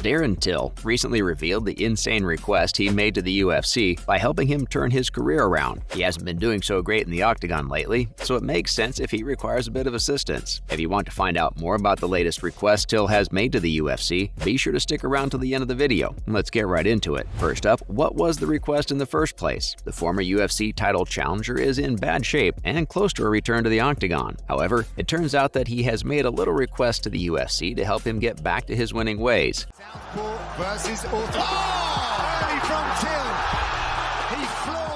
Darren Till recently revealed the insane request he made to the UFC by helping him turn his career around. He hasn't been doing so great in the octagon lately, so it makes sense if he requires a bit of assistance. If you want to find out more about the latest request Till has made to the UFC, be sure to stick around till the end of the video. Let's get right into it. First up, what was the request in the first place? The former UFC title challenger is in bad shape and close to a return to the octagon. However, it turns out that he has made a little request to the UFC to help him get back to his winning ways. Southpaw versus early from Till. He floors.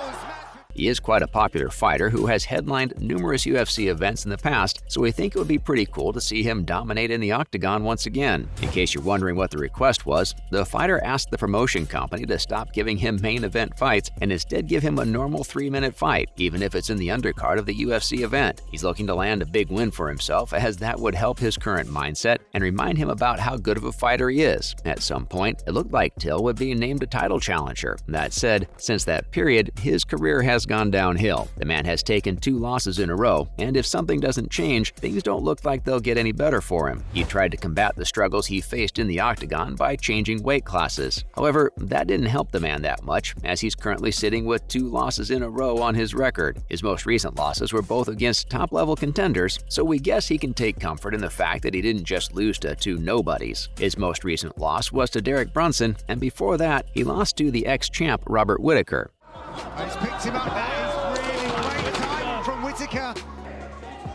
He is quite a popular fighter who has headlined numerous UFC events in the past, so we think it would be pretty cool to see him dominate in the octagon once again. In case you're wondering what the request was, the fighter asked the promotion company to stop giving him main event fights and instead give him a normal 3-minute fight, even if it's in the undercard of the UFC event. He's looking to land a big win for himself, as that would help his current mindset and remind him about how good of a fighter he is. At some point, it looked like Till would be named a title challenger. That said, since that period, his career has gone downhill. The man has taken 2 losses in a row, and if something doesn't change, things don't look like they'll get any better for him. He tried to combat the struggles he faced in the octagon by changing weight classes. However, that didn't help the man that much, as he's currently sitting with 2 losses in a row on his record. His most recent losses were both against top-level contenders, so we guess he can take comfort in the fact that he didn't just lose to 2 nobodies. His most recent loss was to Derek Brunson, and before that, he lost to the ex-champ Robert Whittaker. He's picked him up. That is really great time from Whittaker.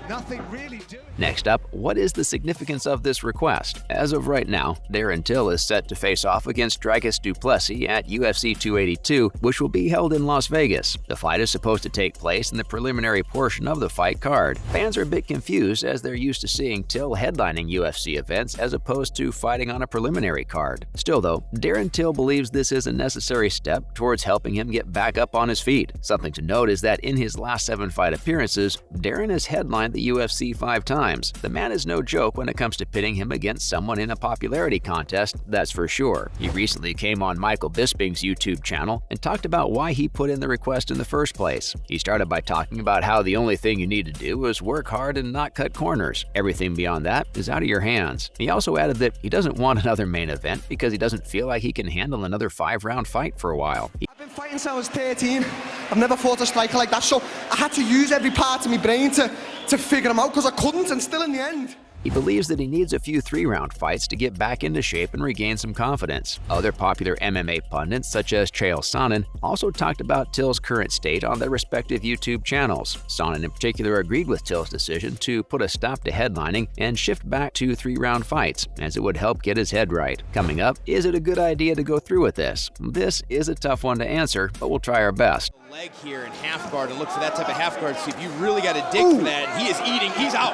Nothing really doing. Next up, what is the significance of this request? As of right now, Darren Till is set to face off against Dricus du Plessis at UFC 282, which will be held in Las Vegas. The fight is supposed to take place in the preliminary portion of the fight card. Fans are a bit confused as they're used to seeing Till headlining UFC events as opposed to fighting on a preliminary card. Still though, Darren Till believes this is a necessary step towards helping him get back up on his feet. Something to note is that in his last 7 fight appearances, Darren has headlined the UFC 5 times. The man is no joke when it comes to pitting him against someone in a popularity contest, that's for sure. He recently came on Michael Bisping's YouTube channel and talked about why he put in the request in the first place. He started by talking about how the only thing you need to do is work hard and not cut corners. Everything beyond that is out of your hands. He also added that he doesn't want another main event because he doesn't feel like he can handle another 5-round fight for a while. I've been fighting since I was 13. I've never fought a striker like that, so I had to use every part of my brain to figure them out, because I couldn't, and still in the end. He believes that he needs a few 3-round fights to get back into shape and regain some confidence. Other popular MMA pundits, such as Chael Sonnen, also talked about Till's current state on their respective YouTube channels. Sonnen in particular agreed with Till's decision to put a stop to headlining and shift back to 3-round fights, as it would help get his head right. Coming up, is it a good idea to go through with this? This is a tough one to answer, but we'll try our best. Leg here in half guard, and look for that type of half guard. See if you really got to dig for that. He is eating. He's out.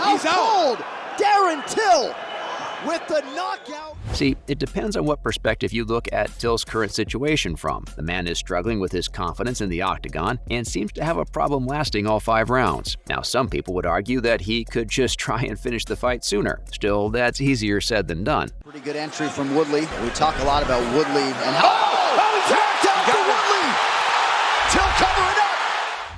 He's out. Cold. Darren Till with the knockout. See, it depends on what perspective you look at Till's current situation from. The man is struggling with his confidence in the octagon and seems to have a problem lasting all 5 rounds. Now, some people would argue that he could just try and finish the fight sooner. Still, that's easier said than done. Pretty good entry from Woodley. We talk a lot about Woodley and how... Till covering up.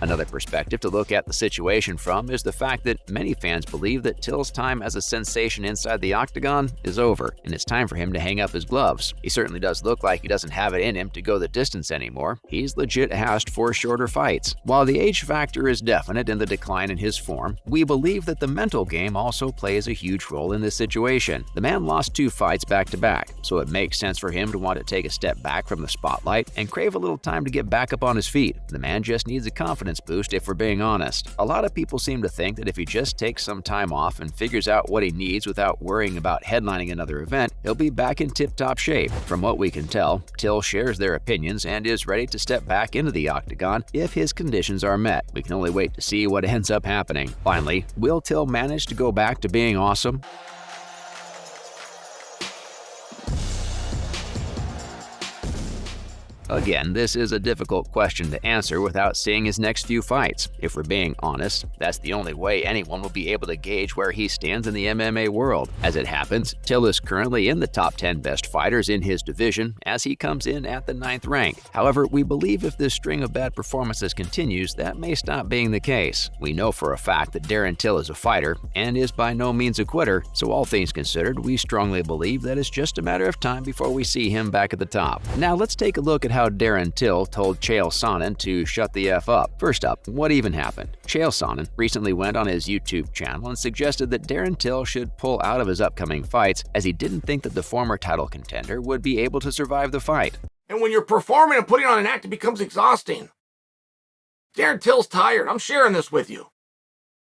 Another perspective to look at the situation from is the fact that many fans believe that Till's time as a sensation inside the octagon is over, and it's time for him to hang up his gloves. He certainly does look like he doesn't have it in him to go the distance anymore. He's legit asked for shorter fights. While the age factor is definite in the decline in his form, we believe that the mental game also plays a huge role in this situation. The man lost 2 fights back-to-back, so it makes sense for him to want to take a step back from the spotlight and crave a little time to get back up on his feet. The man just needs a confidence boost, if we're being honest. A lot of people seem to think that if he just takes some time off and figures out what he needs without worrying about headlining another event, he'll be back in tip-top shape. From what we can tell, Till shares their opinions and is ready to step back into the octagon if his conditions are met. We can only wait to see what ends up happening. Finally, will Till manage to go back to being awesome? Again, this is a difficult question to answer without seeing his next few fights. If we're being honest, that's the only way anyone will be able to gauge where he stands in the MMA world. As it happens, Till is currently in the top 10 best fighters in his division as he comes in at the 9th rank. However, we believe if this string of bad performances continues, that may stop being the case. We know for a fact that Darren Till is a fighter and is by no means a quitter, so all things considered, we strongly believe that it's just a matter of time before we see him back at the top. Now let's take a look at how Darren Till told Chael Sonnen to shut the F up. First up, what even happened? Chael Sonnen recently went on his YouTube channel and suggested that Darren Till should pull out of his upcoming fights as he didn't think that the former title contender would be able to survive the fight. And when you're performing and putting on an act, it becomes exhausting. Darren Till's tired. I'm sharing this with you.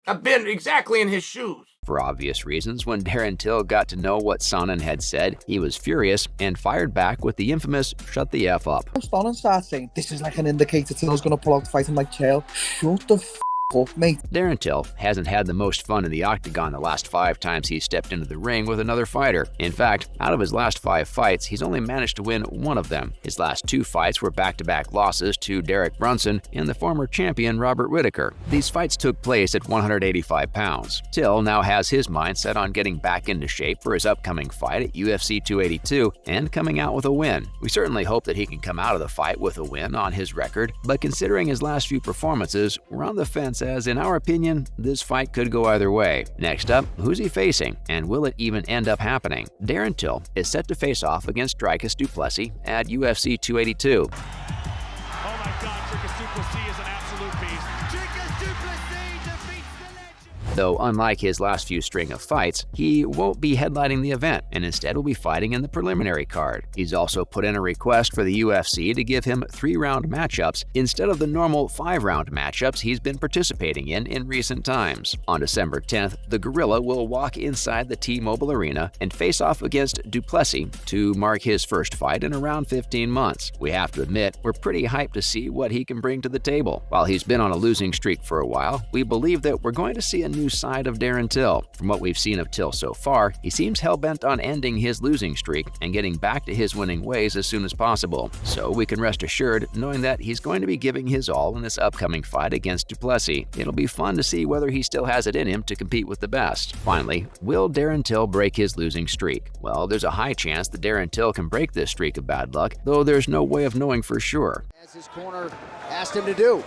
I've been exactly in his shoes. For obvious reasons, when Darren Till got to know what Sonnen had said, he was furious and fired back with the infamous "shut the F up." Sonnen starts saying, this is like an indicator Till's going to pull out the fight. I'm like, Chael, shut the f up, mate. Darren Till hasn't had the most fun in the octagon the last 5 times he's stepped into the ring with another fighter. In fact, out of his last 5 fights, he's only managed to win 1 of them. His last 2 fights were back-to-back losses to Derek Brunson and the former champion Robert Whittaker. These fights took place at 185 pounds. Till now has his mind set on getting back into shape for his upcoming fight at UFC 282 and coming out with a win. We certainly hope that he can come out of the fight with a win on his record, but considering his last few performances, we're on the fence as, in our opinion, this fight could go either way. Next up, who's he facing, and will it even end up happening? Darren Till is set to face off against Dricus du Plessis at UFC 282. Oh my God, Dricus du Plessis is an absolute beast. Dricus du Plessis defeats the legend. Though unlike his last few string of fights, he won't be headlining the event and instead will be fighting in the preliminary card. He's also put in a request for the UFC to give him 3-round matchups instead of the normal 5-round matchups he's been participating in recent times. On December 10th, the Gorilla will walk inside the T-Mobile Arena and face off against du Plessis to mark his first fight in around 15 months. We have to admit, we're pretty hyped to see what he can bring to the table. While he's been on a losing streak for a while, we believe that we're going to see a new side of Darren Till. From what we've seen of Till so far, he seems hell-bent on ending his losing streak and getting back to his winning ways as soon as possible. So we can rest assured knowing that he's going to be giving his all in this upcoming fight against du Plessis. It'll be fun to see whether he still has it in him to compete with the best. Finally, will Darren Till break his losing streak? Well, there's a high chance that Darren Till can break this streak of bad luck, though there's no way of knowing for sure. As his corner asked him to do.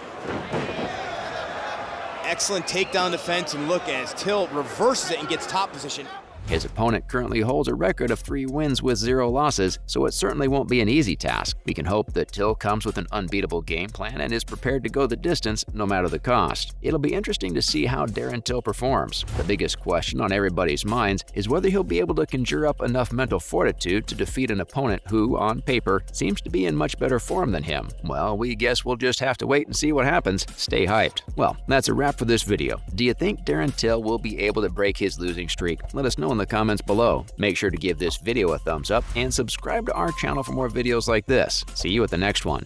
Excellent takedown defense, and look as Till reverses it and gets top position. His opponent currently holds a record of 3 wins with 0 losses, so it certainly won't be an easy task. We can hope that Till comes with an unbeatable game plan and is prepared to go the distance no matter the cost. It'll be interesting to see how Darren Till performs. The biggest question on everybody's minds is whether he'll be able to conjure up enough mental fortitude to defeat an opponent who, on paper, seems to be in much better form than him. Well, we guess we'll just have to wait and see what happens. Stay hyped. Well, that's a wrap for this video. Do you think Darren Till will be able to break his losing streak? Let us know in the comments below. Make sure to give this video a thumbs up and subscribe to our channel for more videos like this. See you at the next one.